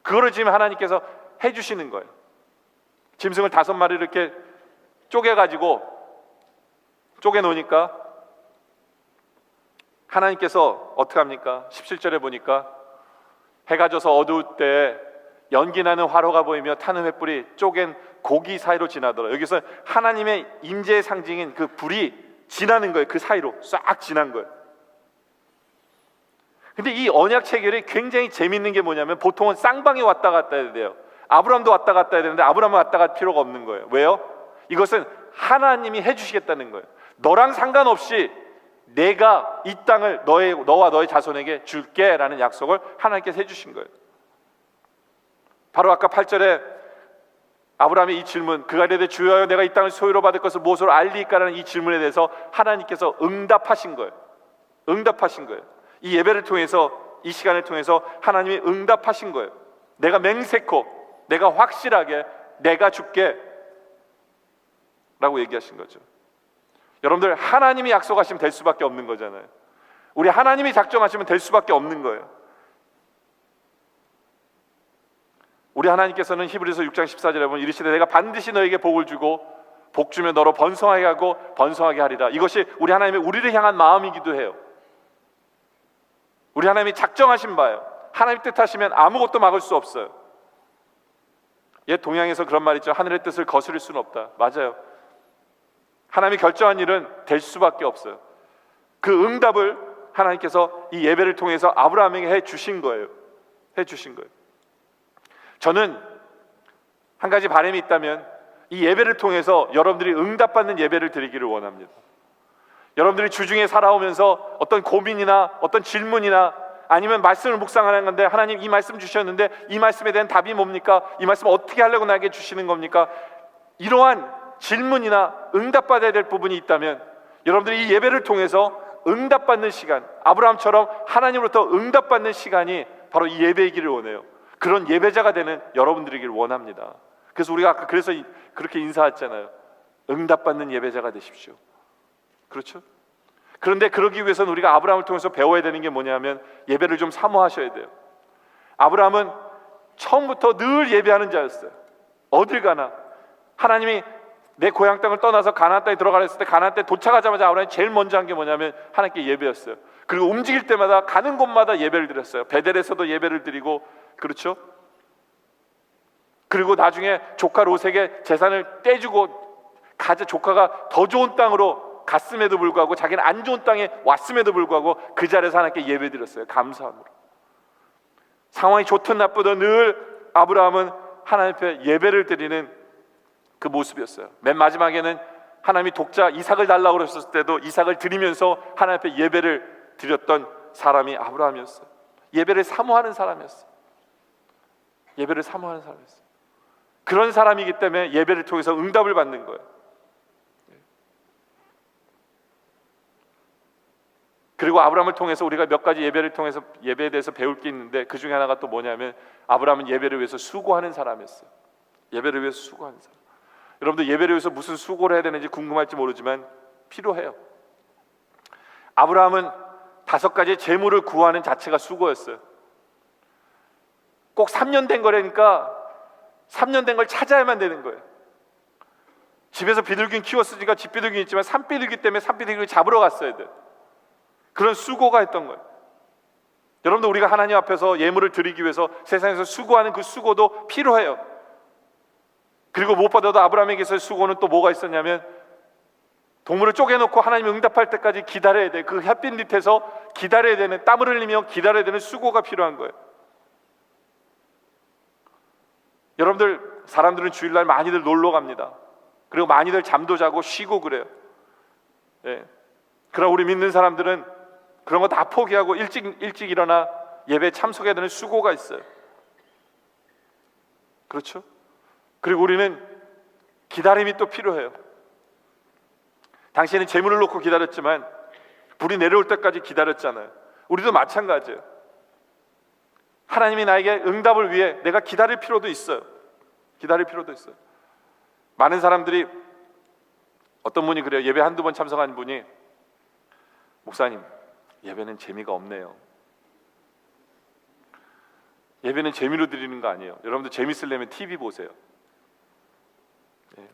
그거를 지금 하나님께서 해주시는 거예요. 짐승을 5마리를 이렇게 쪼개가지고 쪼개놓으니까 하나님께서 어떻게 합니까? 17절에 보니까 해가 져서 어두울 때 연기나는 화로가 보이며 타는 횃불이 쪼갠 고기 사이로 지나더라. 여기서 하나님의 임재의 상징인 그 불이 지나는 거예요. 그 사이로 싹 지난 거예요. 근데 이 언약 체결이 굉장히 재밌는 게 뭐냐면 보통은 쌍방이 왔다 갔다 해야 돼요. 아브라함도 왔다 갔다 해야 되는데 아브라함은 왔다 갈 필요가 없는 거예요. 왜요? 이것은 하나님이 해주시겠다는 거예요. 너랑 상관없이 내가 이 땅을 너와 너의 자손에게 줄게라는 약속을 하나님께서 해주신 거예요. 바로 아까 8절에 아브라함의 이 질문, 그가 이르되 주여 내가 이 땅을 소유로 받을 것을 무엇으로 알리까라는 이 질문에 대해서 하나님께서 응답하신 거예요. 응답하신 거예요. 이 예배를 통해서, 이 시간을 통해서 하나님이 응답하신 거예요. 내가 맹세코, 내가 확실하게 내가 줄게 라고 얘기하신 거죠. 여러분들, 하나님이 약속하시면 될 수밖에 없는 거잖아요. 우리 하나님이 작정하시면 될 수밖에 없는 거예요. 우리 하나님께서는 히브리서 6장 14절에 보면 이르시되 내가 반드시 너에게 복을 주고 복 주며 너로 번성하게 하고 번성하게 하리라. 이것이 우리 하나님의 우리를 향한 마음이기도 해요. 우리 하나님이 작정하신 바예요. 하나님 뜻하시면 아무것도 막을 수 없어요. 옛 동양에서 그런 말 있죠. 하늘의 뜻을 거스릴 수는 없다. 맞아요. 하나님이 결정한 일은 될 수밖에 없어요. 그 응답을 하나님께서 이 예배를 통해서 아브라함에게 해 주신 거예요. 해 주신 거예요. 저는 한 가지 바람이 있다면 이 예배를 통해서 여러분들이 응답받는 예배를 드리기를 원합니다. 여러분들이 주중에 살아오면서 어떤 고민이나 어떤 질문이나 아니면 말씀을 묵상하는 건데 하나님 이 말씀 주셨는데 이 말씀에 대한 답이 뭡니까? 이 말씀 어떻게 하려고 나에게 주시는 겁니까? 이러한 질문이나 응답받아야 될 부분이 있다면 여러분들이 이 예배를 통해서 응답받는 시간, 아브라함처럼 하나님으로부터 응답받는 시간이 바로 이 예배이기를 원해요. 그런 예배자가 되는 여러분들이길 원합니다. 그래서 우리가 아까 그래서 그렇게 인사했잖아요. 응답받는 예배자가 되십시오. 그렇죠? 그런데 그러기 위해서는 우리가 아브라함을 통해서 배워야 되는 게 뭐냐면 예배를 좀 사모하셔야 돼요. 아브라함은 처음부터 늘 예배하는 자였어요. 어딜 가나 하나님이 내 고향 땅을 떠나서 가나안 땅에 들어가라 했을 때 가나안 땅에 도착하자마자 아브라함이 제일 먼저 한 게 뭐냐면 하나님께 예배였어요. 그리고 움직일 때마다 가는 곳마다 예배를 드렸어요. 베델에서도 예배를 드리고, 그렇죠? 그리고 나중에 조카 롯에게 재산을 떼주고 조카가 더 좋은 땅으로 갔음에도 불구하고 자기는 안 좋은 땅에 왔음에도 불구하고 그 자리에서 하나님께 예배 드렸어요. 감사함으로. 상황이 좋든 나쁘든 늘 아브라함은 하나님 앞에 예배를 드리는 그 모습이었어요. 맨 마지막에는 하나님이 독자 이삭을 달라고 그랬을 때도 이삭을 드리면서 하나님 앞에 예배를 드렸던 사람이 아브라함이었어요. 예배를 사모하는 사람이었어요. 예배를 사모하는 사람이었어요. 그런 사람이기 때문에 예배를 통해서 응답을 받는 거예요. 그리고 아브라함을 통해서 우리가 몇 가지 예배를 통해서 예배에 대해서 배울 게 있는데 그 중에 하나가 또 뭐냐면 아브라함은 예배를 위해서 수고하는 사람이었어요. 예배를 위해서 수고하는 사람. 여러분들 예배를 위해서 무슨 수고를 해야 되는지 궁금할지 모르지만 필요해요. 아브라함은 5가지의 재물을 구하는 자체가 수고였어요. 꼭 3년 된 거라니까 3년 된 걸 찾아야만 되는 거예요. 집에서 비둘기는 키웠으니까 집비둘기는 있지만 산비둘기 때문에 산비둘기를 잡으러 갔어야 돼요. 그런 수고가 했던 거예요. 여러분들 우리가 하나님 앞에서 예물을 드리기 위해서 세상에서 수고하는 그 수고도 필요해요. 그리고 무엇보다도 아브라함에게서의 수고는 또 뭐가 있었냐면 동물을 쪼개놓고 하나님이 응답할 때까지 기다려야 돼. 그 햇빛 밑에서 기다려야 되는, 땀을 흘리며 기다려야 되는 수고가 필요한 거예요. 여러분들, 사람들은 주일날 많이들 놀러 갑니다. 그리고 많이들 잠도 자고 쉬고 그래요. 예. 그러나 우리 믿는 사람들은 그런 거 다 포기하고 일찍 일어나 예배에 참석해야 되는 수고가 있어요. 그렇죠? 그리고 우리는 기다림이 또 필요해요. 당신은 재물을 놓고 기다렸지만 불이 내려올 때까지 기다렸잖아요. 우리도 마찬가지예요. 하나님이 나에게 응답을 위해 내가 기다릴 필요도 있어요. 기다릴 필요도 있어요. 많은 사람들이, 어떤 분이 그래요. 예배 한두 번 참석한 분이, 목사님, 예배는 재미가 없네요. 예배는 재미로 드리는 거 아니에요. 여러분들 재밌으려면 TV 보세요. 예.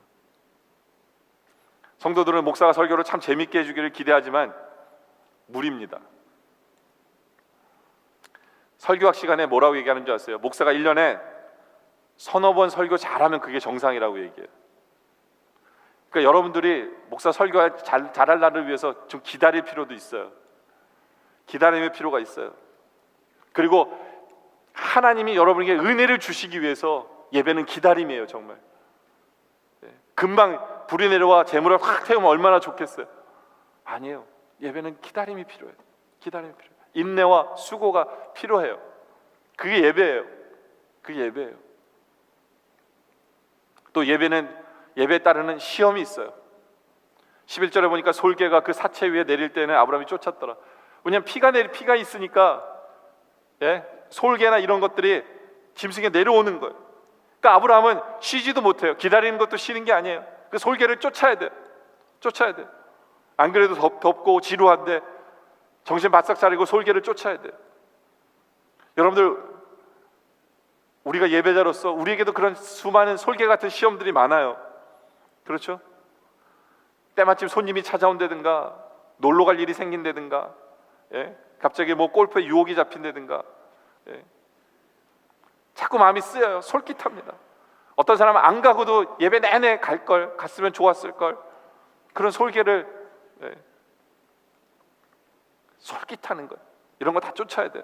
성도들은 목사가 설교를 참 재밌게 해주기를 기대하지만 무리입니다. 설교학 시간에 뭐라고 얘기하는 줄 아세요? 목사가 1년에 서너 번 설교 잘하면 그게 정상이라고 얘기해요. 그러니까 여러분들이 목사 설교 잘할 날을 위해서 좀 기다릴 필요도 있어요. 기다림의 필요가 있어요. 그리고 하나님이 여러분에게 은혜를 주시기 위해서 예배는 기다림이에요. 정말 금방 불이 내려와 재물을 확 태우면 얼마나 좋겠어요. 아니에요. 예배는 기다림이 필요해요. 기다림이 필요해요. 인내와 수고가 필요해요. 그게 예배예요. 그게 예배예요. 또 예배에 따르는 시험이 있어요. 11절에 보니까 솔개가 그 사체 위에 내릴 때는 아브라함이 쫓았더라. 왜냐하면 피가 있으니까, 예? 솔개나 이런 것들이 짐승에 내려오는 거예요. 그러니까 아브라함은 쉬지도 못해요. 기다리는 것도 쉬는 게 아니에요. 그 솔개를 쫓아야 돼. 안 그래도 덥고 지루한데 정신 바싹 차리고 솔개를 쫓아야 돼요. 여러분들, 우리가 예배자로서 우리에게도 그런 수많은 솔개 같은 시험들이 많아요. 그렇죠? 때마침 손님이 찾아온다든가, 놀러 갈 일이 생긴다든가, 예? 갑자기 뭐 골프에 유혹이 잡힌다든가, 예? 자꾸 마음이 쓰여요. 솔깃합니다. 어떤 사람은 안 가고도 예배 내내 갔으면 좋았을걸, 그런 솔개를, 예? 솔깃하는 거예요. 이런 거 다 쫓아야 돼요.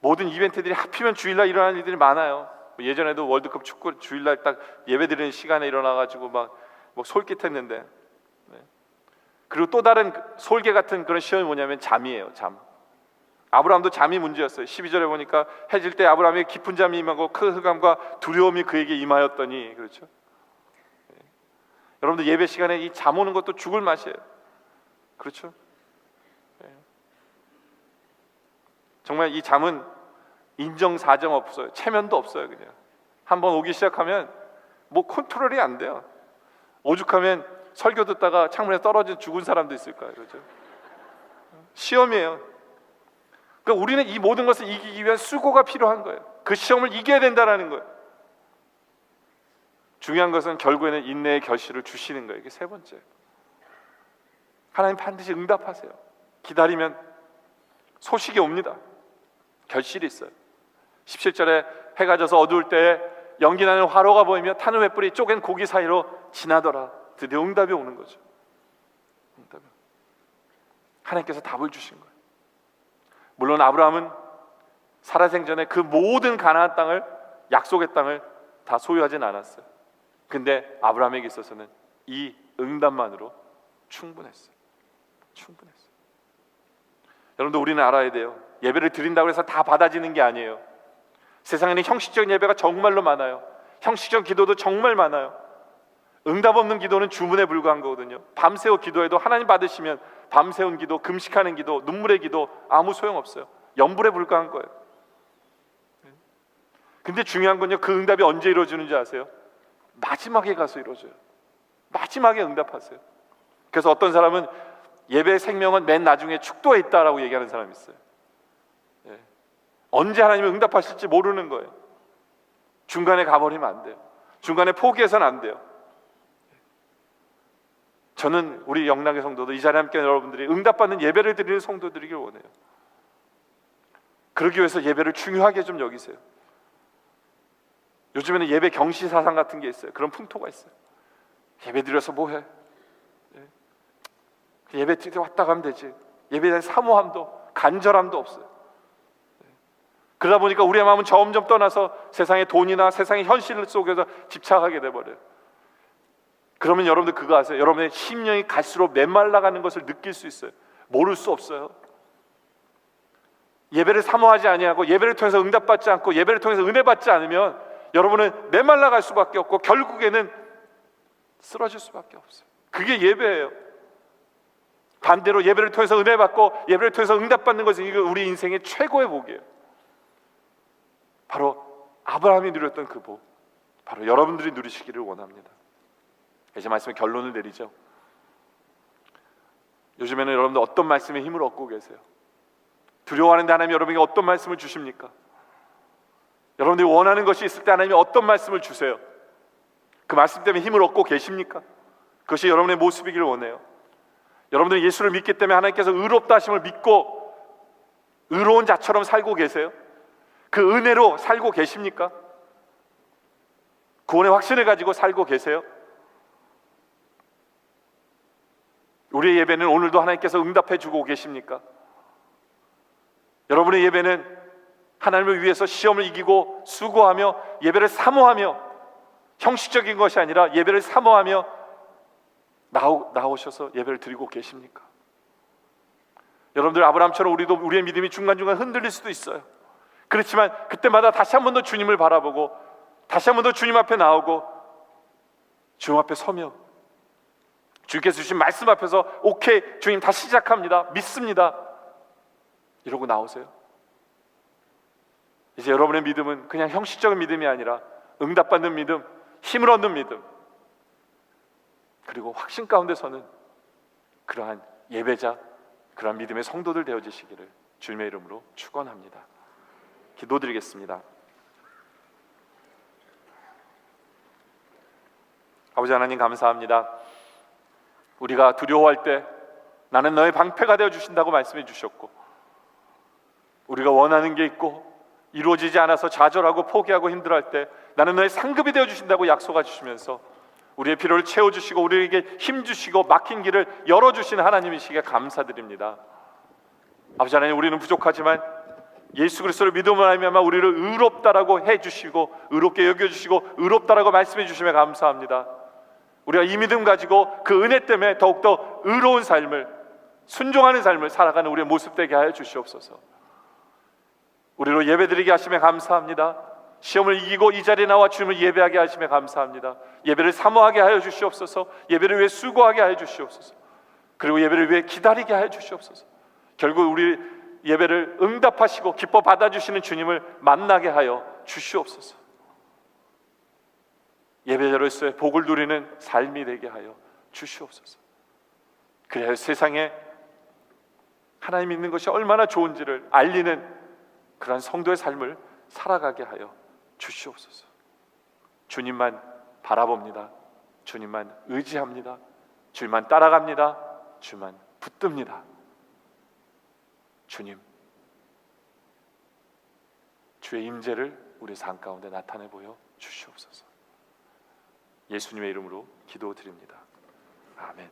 모든 이벤트들이 하필이면 주일날 일어나는 일들이 많아요. 예전에도 월드컵 축구 주일날 딱 예배드리는 시간에 일어나가지고 막 솔깃했는데, 네. 그리고 또 다른 솔개 같은 그런 시험이 뭐냐면 잠이에요. 잠. 아브라함도 잠이 문제였어요. 12절에 보니까 해질 때 아브라함에게 깊은 잠이 임하고 큰 흑암과 두려움이 그에게 임하였더니, 그렇죠? 네. 여러분들 예배 시간에 이 잠 오는 것도 죽을 맛이에요. 그렇죠? 네. 정말 이 잠은 인정사정 없어요. 체면도 없어요. 그냥 한번 오기 시작하면 뭐 컨트롤이 안 돼요. 오죽하면 설교 듣다가 창문에 떨어져 죽은 사람도 있을 거예요. 그렇죠? 시험이에요. 그러니까 우리는 이 모든 것을 이기기 위한 수고가 필요한 거예요. 그 시험을 이겨야 된다는 거예요. 중요한 것은 결국에는 인내의 결실을 주시는 거예요. 이게 세 번째. 하나님 반드시 응답하세요. 기다리면 소식이 옵니다. 결실이 있어요. 17절에 해가 져서 어두울 때에 연기나는 화로가 보이며 타는 횃불이 쪼갠 고기 사이로 지나더라. 드디어 응답이 오는 거죠. 응답이. 하나님께서 답을 주신 거예요. 물론 아브라함은 살아생전에 그 모든 가나안 땅을, 약속의 땅을 다 소유하진 않았어요. 근데 아브라함에게 있어서는 이 응답만으로 충분했어요. 여러분들, 우리는 알아야 돼요. 예배를 드린다고 해서 다 받아지는 게 아니에요. 세상에는 형식적인 예배가 정말로 많아요. 형식적 기도도 정말 많아요. 응답 없는 기도는 주문에 불과한 거거든요. 밤새워 기도해도 하나님 받으시면 밤새운 기도, 금식하는 기도, 눈물의 기도 아무 소용없어요. 염불에 불과한 거예요. 근데 중요한 건요, 그 응답이 언제 이루어지는지 아세요? 마지막에 가서 이루어져요. 마지막에 응답하세요. 그래서 어떤 사람은 예배의 생명은 맨 나중에 축도에 있다라고 얘기하는 사람이 있어요. 예. 언제 하나님이 응답하실지 모르는 거예요. 중간에 가버리면 안 돼요. 중간에 포기해서는 안 돼요. 저는 우리 영락의 성도들, 이 자리에 함께 여러분들이 응답받는 예배를 드리는 성도들이길 원해요. 그러기 위해서 예배를 중요하게 좀 여기세요. 요즘에는 예배 경시 사상 같은 게 있어요. 그런 풍토가 있어요. 예배 드려서 뭐해? 예배 드려 왔다 가면 되지. 예배에 대한 사모함도 간절함도 없어요. 그러다 보니까 우리의 마음은 점점 떠나서 세상의 돈이나 세상의 현실 속에서 집착하게 돼버려요. 그러면 여러분들 그거 아세요? 여러분의 심령이 갈수록 메말라가는 것을 느낄 수 있어요. 모를 수 없어요. 예배를 사모하지 아니하고 예배를 통해서 응답받지 않고 예배를 통해서 은혜 받지 않으면 여러분은 메말라갈 수밖에 없고 결국에는 쓰러질 수밖에 없어요. 그게 예배예요. 반대로 예배를 통해서 은혜 받고 예배를 통해서 응답받는 것은 이거 우리 인생의 최고의 복이에요. 바로 아브라함이 누렸던 그 복, 바로 여러분들이 누리시기를 원합니다. 이제 말씀의 결론을 내리죠. 요즘에는 여러분들 어떤 말씀에 힘을 얻고 계세요? 두려워하는데 하나님이 여러분에게 어떤 말씀을 주십니까? 여러분들이 원하는 것이 있을 때 하나님이 어떤 말씀을 주세요? 그 말씀 때문에 힘을 얻고 계십니까? 그것이 여러분의 모습이기를 원해요. 여러분들이 예수를 믿기 때문에 하나님께서 의롭다 하심을 믿고 의로운 자처럼 살고 계세요? 그 은혜로 살고 계십니까? 구원의 확신을 가지고 살고 계세요? 우리의 예배는 오늘도 하나님께서 응답해 주고 계십니까? 여러분의 예배는 하나님을 위해서 시험을 이기고 수고하며 예배를 사모하며 형식적인 것이 아니라 예배를 사모하며 나오셔서 예배를 드리고 계십니까? 여러분들 아브라함처럼 우리도 우리의 믿음이 중간중간 흔들릴 수도 있어요. 그렇지만 그때마다 다시 한 번 더 주님을 바라보고 다시 한 번 더 주님 앞에 나오고 주님 앞에 서며 주께서 주신 말씀 앞에서 오케이 주님 다시 시작합니다, 믿습니다, 이러고 나오세요. 이제 여러분의 믿음은 그냥 형식적인 믿음이 아니라 응답받는 믿음, 힘을 얻는 믿음, 그리고 확신 가운데서는 그러한 예배자, 그러한 믿음의 성도들 되어지시기를 주님의 이름으로 축원합니다. 기도드리겠습니다. 아버지 하나님 감사합니다. 우리가 두려워할 때 나는 너의 방패가 되어 주신다고 말씀해 주셨고, 우리가 원하는 게 있고 이루어지지 않아서 좌절하고 포기하고 힘들어할 때 나는 너의 상급이 되어 주신다고 약속해 주시면서 우리의 필요를 채워주시고 우리에게 힘주시고 막힌 길을 열어주시는 하나님이시기에 감사드립니다. 아버지 하나님, 우리는 부족하지만 예수 그리스도를 믿음으로 말미암아 우리를 의롭다라고 해주시고 의롭게 여겨주시고 의롭다라고 말씀해 주시면 감사합니다. 우리가 이 믿음 가지고 그 은혜 때문에 더욱더 의로운 삶을, 순종하는 삶을 살아가는 우리의 모습 되게 하여 주시옵소서. 우리로 예배드리게 하시며 감사합니다. 시험을 이기고 이 자리에 나와 주님을 예배하게 하시며 감사합니다. 예배를 사모하게 하여 주시옵소서. 예배를 위해 수고하게 하여 주시옵소서. 그리고 예배를 위해 기다리게 하여 주시옵소서. 결국 우리 예배를 응답하시고 기뻐 받아주시는 주님을 만나게 하여 주시옵소서. 예배자로서의 복을 누리는 삶이 되게 하여 주시옵소서. 그래야 세상에 하나님 믿는 것이 얼마나 좋은지를 알리는 그러한 성도의 삶을 살아가게 하여 주시옵소서. 주님만 바라봅니다. 주님만 의지합니다. 주님만 따라갑니다. 주만 붙듭니다. 주님, 주의 임재를 우리 삶 가운데 나타내 보여 주시옵소서. 예수님의 이름으로 기도드립니다. 아멘.